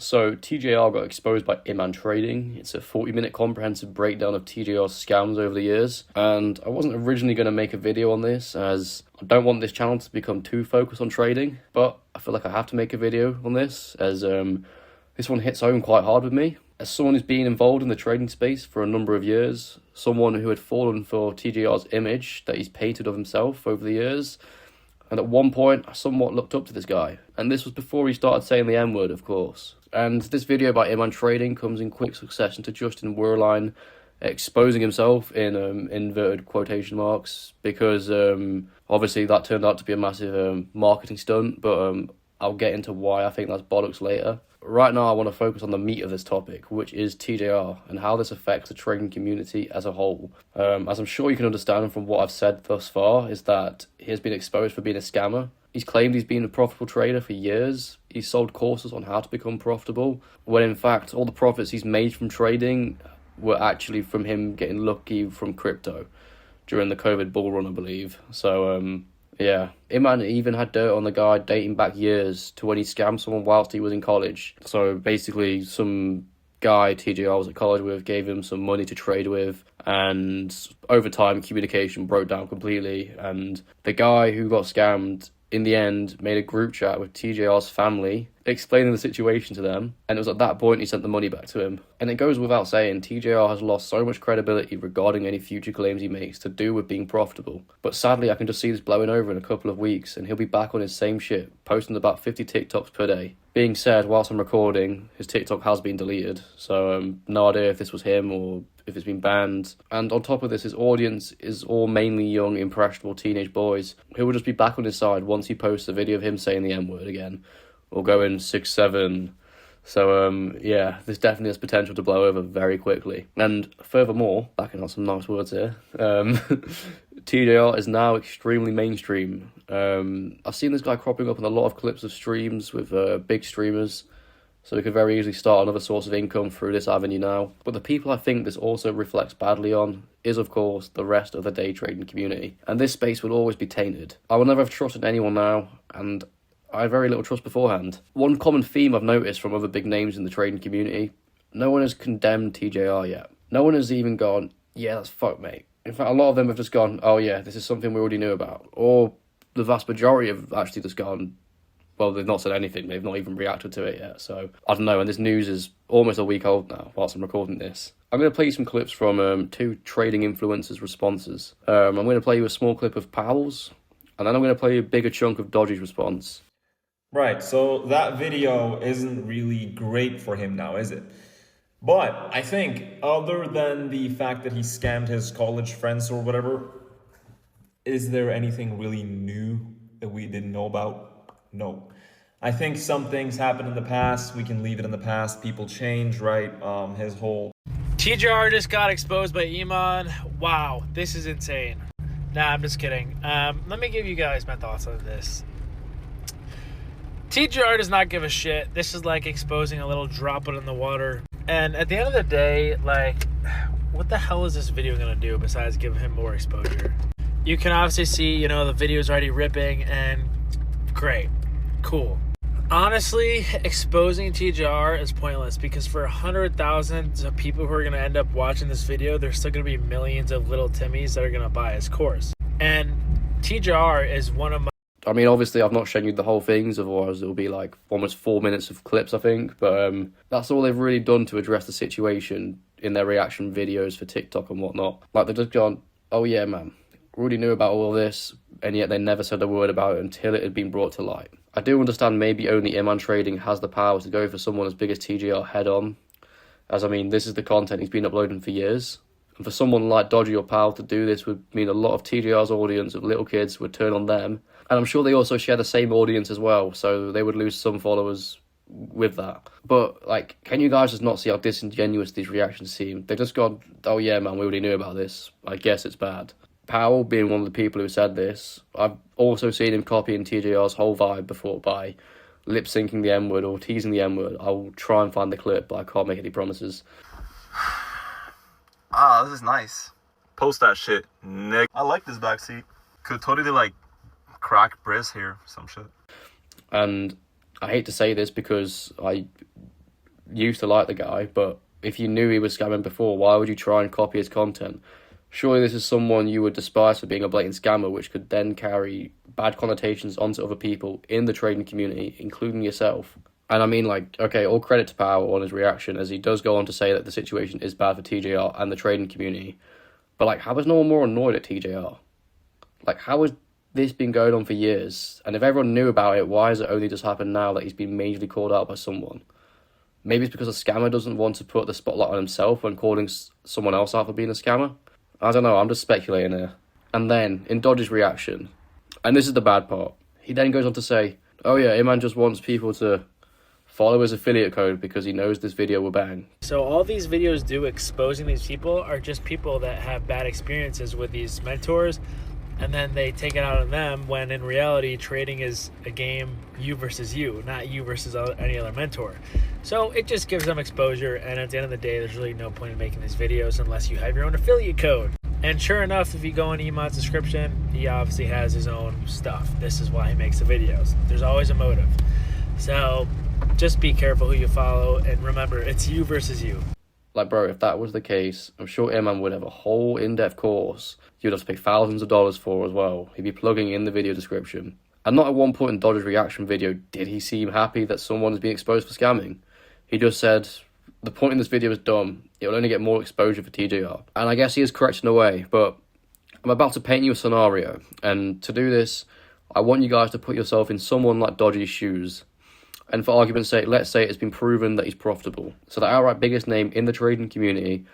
So TJR got exposed by Iman Trading. It's a 40-minute comprehensive breakdown of TJR's scams over the years. And I wasn't originally going to make a video on this, as I don't want this channel to become too focused on trading, but I feel like I have to make a video on this, as this one hits home quite hard with me. As someone who's been involved in the trading space for a number of years, someone who had fallen for TJR's image that he's painted of himself over the years, and at one point, I somewhat looked up to this guy. And this was before he started saying the N-word, of course. And this video by Iman Trading comes in quick succession to Justin Werlein exposing himself in inverted quotation marks, because obviously that turned out to be a massive marketing stunt, but I'll get into why I think that's bollocks later. Right now, I want to focus on the meat of this topic, which is TJR, and how this affects the trading community as a whole. As I'm sure you can understand from what I've said thus far, is that he has been exposed for being a scammer. He's claimed he's been a profitable trader for years. He's sold courses on how to become profitable, when in fact, all the profits he's made from trading were actually from him getting lucky from crypto during the COVID bull run, I believe. So, yeah, Iman even had dirt on the guy dating back years to when he scammed someone whilst he was in college. So basically, some guy TJR was at college with gave him some money to trade with, and over time communication broke down completely, and the guy who got scammed in the end made a group chat with TJR's family explaining the situation to them, and it was at that point he sent the money back to him. And it goes without saying, TJR has lost so much credibility regarding any future claims he makes to do with being profitable. But sadly, I can just see this blowing over in a couple of weeks, and he'll be back on his same shit, posting about 50 TikToks per day. Being said, whilst I'm recording, his TikTok has been deleted, so no idea if this was him or if it's been banned. And on top of this, his audience is all mainly young, impressionable teenage boys who will just be back on his side once he posts a video of him saying the N-word again, or going 6'7". So, yeah, this definitely has potential to blow over very quickly. And furthermore, backing on some nice words here, TJR is now extremely mainstream. I've seen this guy cropping up in a lot of clips of streams with big streamers, so we could very easily start another source of income through this avenue now. But the people I think this also reflects badly on is, of course, the rest of the day trading community. And this space will always be tainted. I will never have trusted anyone now, and I have very little trust beforehand. One common theme I've noticed from other big names in the trading community: no one has condemned TJR yet. No one has even gone, yeah, that's fucked, mate. In fact, a lot of them have just gone, oh yeah, this is something we already knew about. Or the vast majority have actually just gone, well, they've not said anything. They've not even reacted to it yet. So, I don't know. And this news is almost a week old now whilst I'm recording this. I'm going to play you some clips from two trading influencers' responses. I'm going to play you a small clip of Powell's, and then I'm going to play you a bigger chunk of Dodgy's response. Right, so that video isn't really great for him now, is it? But I think, other than the fact that he scammed his college friends or whatever, is there anything really new that we didn't know about? No. I think some things happened in the past. We can leave it in the past. People change, right? His whole... TJR just got exposed by Iman. Wow, this is insane. Nah, I'm just kidding. Let me give you guys my thoughts on this. TJR does not give a shit. This is like exposing a little droplet in the water. And at the end of the day, like, what the hell is this video gonna do besides give him more exposure? You can obviously see, you know, the video's already ripping, and great, cool. Honestly, exposing TJR is pointless, because for 100,000 of people who are gonna end up watching this video, there's still gonna be millions of little Timmies that are gonna buy his course. And TJR is one of my... I mean, obviously, I've not shown you the whole things, otherwise it'll be like almost 4 minutes of clips, I think. But that's all they've really done to address the situation in their reaction videos for TikTok and whatnot. Like, they've just gone, oh yeah, man, we already knew about all of this, and yet they never said a word about it until it had been brought to light. I do understand maybe only Iman Trading has the power to go for someone as big as TJR head on, as I mean, this is the content he's been uploading for years. And for someone like Dodgy or Powell to do this would mean a lot of TJR's audience of little kids would turn on them. And I'm sure they also share the same audience as well, so they would lose some followers with that. But, like, can you guys just not see how disingenuous these reactions seem? They've just gone, oh yeah, man, we already knew about this. I guess it's bad. Powell being one of the people who said this, I've also seen him copying TJR's whole vibe before by lip-syncing the N-word or teasing the N-word. I'll try and find the clip, but I can't make any promises. Ah, this is nice. Post that shit, Nick. I like this backseat. Could totally, like, crack Briz here, some shit. And I hate to say this because I used to like the guy, but if you knew he was scamming before, why would you try and copy his content? Surely this is someone you would despise for being a blatant scammer, which could then carry bad connotations onto other people in the trading community, including yourself. And I mean, like, okay, all credit to Power on his reaction, as he does go on to say that the situation is bad for TJR and the trading community. But, like, how is no one more annoyed at TJR? Like, how has this been going on for years? And if everyone knew about it, why has it only just happened now that he's been majorly called out by someone? Maybe it's because a scammer doesn't want to put the spotlight on himself when calling someone else out for being a scammer? I don't know, I'm just speculating here. And then, in Dodge's reaction, and this is the bad part, he then goes on to say, oh yeah, Iman just wants people to follow his affiliate code because he knows this video will bang. So all these videos do exposing these people are just people that have bad experiences with these mentors, and then they take it out on them, when in reality trading is a game you versus you, not you versus any other mentor. So it just gives them exposure, and at the end of the day there's really no point in making these videos unless you have your own affiliate code. And sure enough, if you go in Iman's description, he obviously has his own stuff. This is why he makes the videos. There's always a motive. So just be careful who you follow, and remember, it's you versus you. Like, bro, if that was the case, I'm sure Iman would have a whole in-depth course you'd have to pay thousands of dollars for as well. He'd be plugging in the video description. And not at one point in Dodge's reaction video did he seem happy that someone is being exposed for scamming. He just said, the point in this video is dumb. It will only get more exposure for TJR. And I guess he is correct in a way, but I'm about to paint you a scenario. And to do this, I want you guys to put yourself in someone like Dodge's shoes. And for argument's sake, let's say it's been proven that he's profitable. So the outright biggest name in the trading community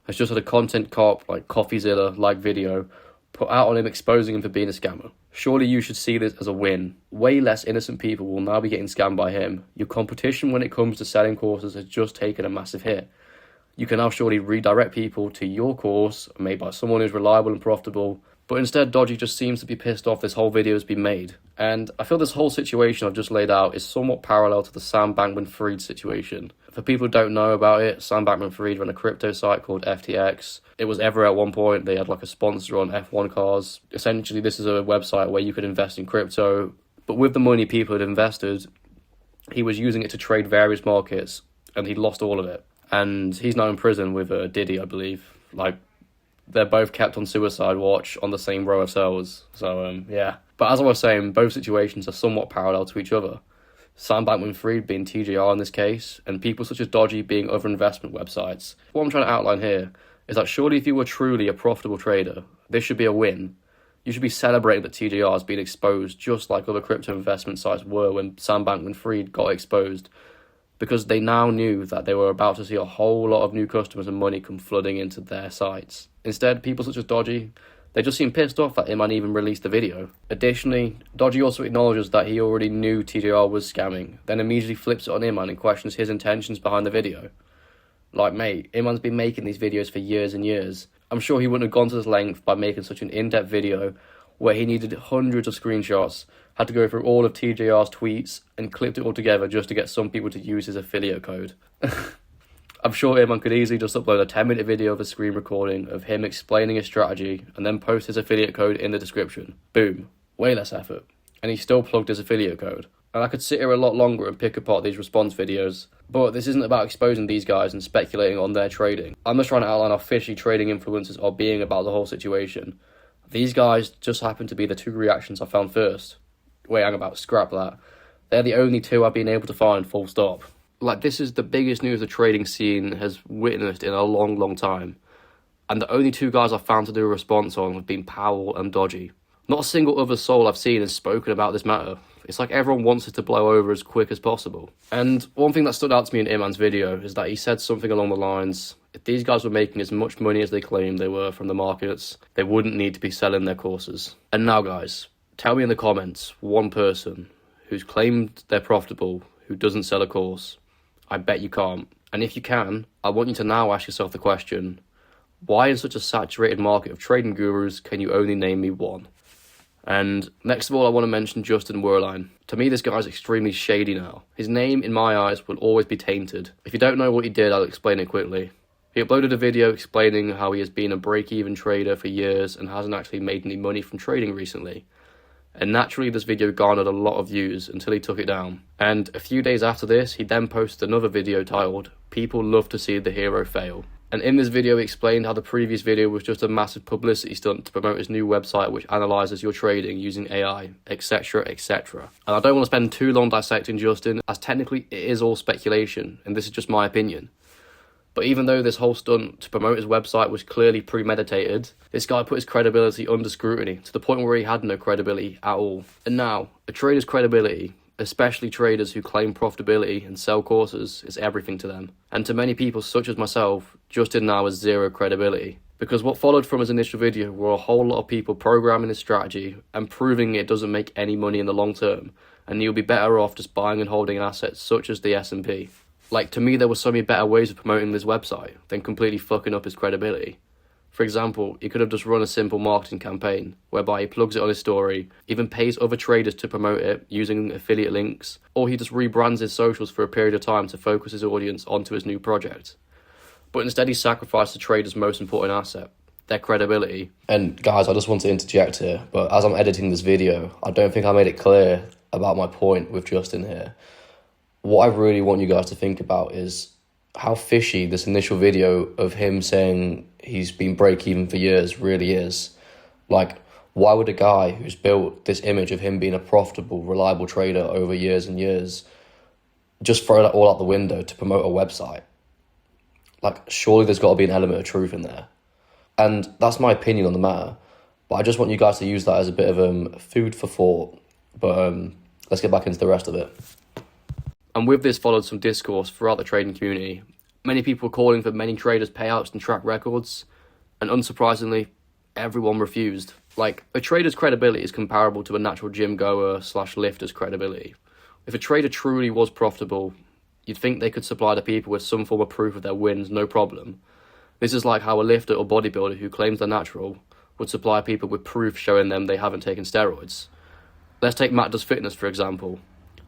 has just had a content cop, like CoffeeZilla-like video, put out on him exposing him for being a scammer. Surely you should see this as a win. Way less innocent people will now be getting scammed by him. Your competition when it comes to selling courses has just taken a massive hit. You can now surely redirect people to your course, made by someone who's reliable and profitable. But instead, Dodgy just seems to be pissed off this whole video has been made. And I feel this whole situation I've just laid out is somewhat parallel to the Sam Bankman-Fried situation. For people who don't know about it, Sam Bankman-Fried ran a crypto site called FTX. It was everywhere at one point. They had like a sponsor on F1 cars. Essentially, this is a website where you could invest in crypto. But with the money people had invested, he was using it to trade various markets, and he lost all of it. And he's now in prison with Diddy, I believe. Like, they're both kept on suicide watch on the same row of cells. So, yeah. But as I was saying, both situations are somewhat parallel to each other. Sam Bankman-Fried being TJR in this case, and people such as Dodgy being other investment websites. What I'm trying to outline here is that surely if you were truly a profitable trader, this should be a win. You should be celebrating that TJR has been exposed just like other crypto investment sites were when Sam Bankman-Fried got exposed, because they now knew that they were about to see a whole lot of new customers and money come flooding into their sites. Instead, people such as Dodgy, they just seem pissed off that Iman even released the video. Additionally, Dodgy also acknowledges that he already knew TJR was scamming, then immediately flips it on Iman and questions his intentions behind the video. Like, mate, Iman's been making these videos for years and years. I'm sure he wouldn't have gone to this length by making such an in-depth video where he needed hundreds of screenshots, had to go through all of TJR's tweets, and clipped it all together just to get some people to use his affiliate code. I'm sure Iman could easily just upload a 10-minute video of a screen recording of him explaining his strategy and then post his affiliate code in the description. Boom. Way less effort. And he still plugged his affiliate code. And I could sit here a lot longer and pick apart these response videos, but this isn't about exposing these guys and speculating on their trading. I'm just trying to outline how fishy trading influencers are being about the whole situation. These guys just happen to be the two reactions I found first. Wait, hang about, scrap that. They're the only two I've been able to find, full stop. Like, this is the biggest news the trading scene has witnessed in a long, long time. And the only two guys I've found to do a response on have been Powell and Dodgy. Not a single other soul I've seen has spoken about this matter. It's like everyone wants it to blow over as quick as possible. And one thing that stood out to me in Iman's video is that he said something along the lines, if these guys were making as much money as they claimed they were from the markets, they wouldn't need to be selling their courses. And now, guys, tell me in the comments one person who's claimed they're profitable who doesn't sell a course. I bet you can't. And if you can, I want you to now ask yourself the question, why in such a saturated market of trading gurus can you only name me one? And next of all, I want to mention Justin Werlein. To me, this guy's extremely shady now. His name, in my eyes, will always be tainted. If you don't know what he did, I'll explain it quickly. He uploaded a video explaining how he has been a break-even trader for years and hasn't actually made any money from trading recently. And naturally this video garnered a lot of views until he took it down. And a few days after this, he then posted another video titled, "People Love to See the Hero Fail." And in this video, he explained how the previous video was just a massive publicity stunt to promote his new website which analyses your trading using AI, etc, etc. And I don't want to spend too long dissecting Justin, as technically it is all speculation, and this is just my opinion. But even though this whole stunt to promote his website was clearly premeditated, this guy put his credibility under scrutiny to the point where he had no credibility at all. And now, a trader's credibility, especially traders who claim profitability and sell courses, is everything to them. And to many people such as myself, Justin now has zero credibility. Because what followed from his initial video were a whole lot of people programming his strategy and proving it doesn't make any money in the long term, and you'll be better off just buying and holding assets such as the S&P. Like, to me, there were so many better ways of promoting this website than completely fucking up his credibility. For example, he could have just run a simple marketing campaign, whereby he plugs it on his story, even pays other traders to promote it using affiliate links, or he just rebrands his socials for a period of time to focus his audience onto his new project. But instead he sacrificed the trader's most important asset, their credibility. And guys, I just want to interject here, but as I'm editing this video, I don't think I made it clear about my point with Justin here. What I really want you guys to think about is how fishy this initial video of him saying he's been break-even for years really is. Like, why would a guy who's built this image of him being a profitable, reliable trader over years and years just throw that all out the window to promote a website? Like, surely there's got to be an element of truth in there. And that's my opinion on the matter. But I just want you guys to use that as a bit of food for thought. But let's get back into the rest of it. And with this followed some discourse throughout the trading community. Many people were calling for many traders' payouts and track records, and unsurprisingly, everyone refused. Like, a trader's credibility is comparable to a natural gym goer / lifter's credibility. If a trader truly was profitable, you'd think they could supply the people with some form of proof of their wins, no problem. This is like how a lifter or bodybuilder who claims they're natural would supply people with proof showing them they haven't taken steroids. Let's take Matt Does Fitness, for example.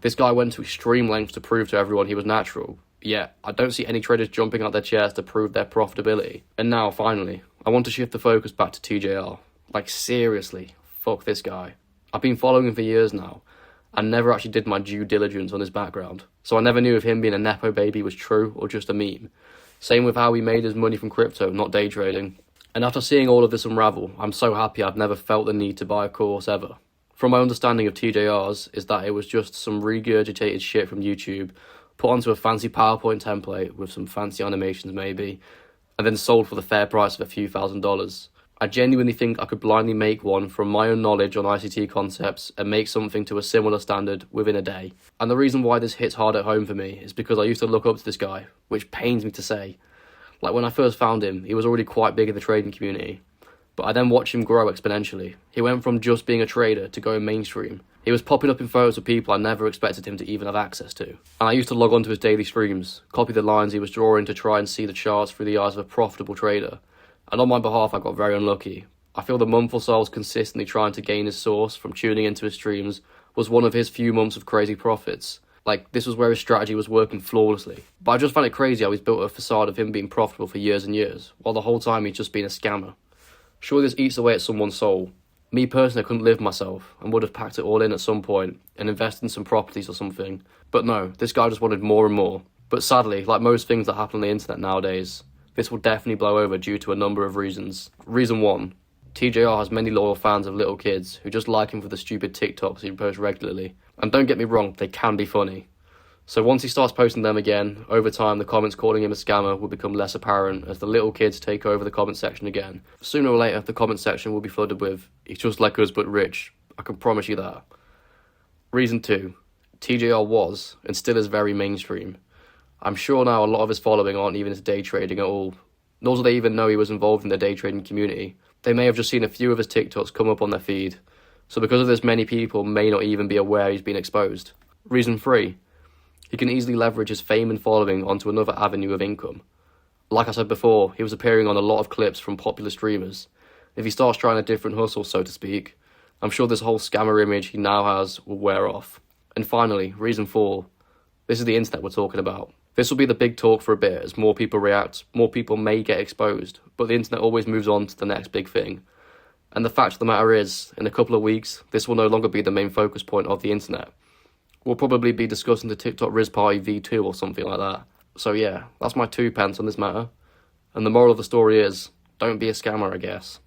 This guy went to extreme lengths to prove to everyone he was natural, yet I don't see any traders jumping out their chairs to prove their profitability. And now, finally, I want to shift the focus back to TJR. Like, seriously, fuck this guy. I've been following him for years now, and never actually did my due diligence on his background, so I never knew if him being a nepo baby was true or just a meme. Same with how he made his money from crypto, not day trading. And after seeing all of this unravel, I'm so happy I've never felt the need to buy a course ever. From my understanding of TJR's is that it was just some regurgitated shit from YouTube, put onto a fancy PowerPoint template with some fancy animations maybe, and then sold for the fair price of a few $1,000s. I genuinely think I could blindly make one from my own knowledge on ICT concepts and make something to a similar standard within a day. And the reason why this hits hard at home for me is because I used to look up to this guy, which pains me to say. Like, when I first found him, he was already quite big in the trading community. But I then watched him grow exponentially. He went from just being a trader to going mainstream. He was popping up in photos of people I never expected him to even have access to. And I used to log on to his daily streams, copy the lines he was drawing to try and see the charts through the eyes of a profitable trader. And on my behalf, I got very unlucky. I feel the month or so I was consistently trying to gain his source from tuning into his streams was one of his few months of crazy profits. Like, this was where his strategy was working flawlessly. But I just found it crazy how he's built a facade of him being profitable for years and years, while the whole time he's just been a scammer. Sure, this eats away at someone's soul. Me personally, I couldn't live myself and would have packed it all in at some point and invested in some properties or something. But no, this guy just wanted more and more. But sadly, like most things that happen on the internet nowadays, this will definitely blow over due to a number of reasons. Reason 1, TJR has many loyal fans of little kids who just like him for the stupid TikToks he posts regularly. And don't get me wrong, they can be funny. So once he starts posting them again, over time the comments calling him a scammer will become less apparent as the little kids take over the comment section again. Sooner or later, the comment section will be flooded with, "He's just like us but rich." I can promise you that. Reason 2, TJR was, and still is, very mainstream. I'm sure now a lot of his following aren't even into day trading at all, nor do they even know he was involved in the day trading community. They may have just seen a few of his TikToks come up on their feed, so because of this many people may not even be aware he's been exposed. Reason 3, he can easily leverage his fame and following onto another avenue of income. Like I said before, he was appearing on a lot of clips from popular streamers. If he starts trying a different hustle, so to speak, I'm sure this whole scammer image he now has will wear off. And finally, reason 4, this is the internet we're talking about. This will be the big talk for a bit. As more people react, more people may get exposed, but the internet always moves on to the next big thing. And the fact of the matter is, in a couple of weeks, this will no longer be the main focus point of the internet. We'll probably be discussing the TikTok Riz Party V2 or something like that. So yeah, that's my 2 pence on this matter. And the moral of the story is, don't be a scammer, I guess.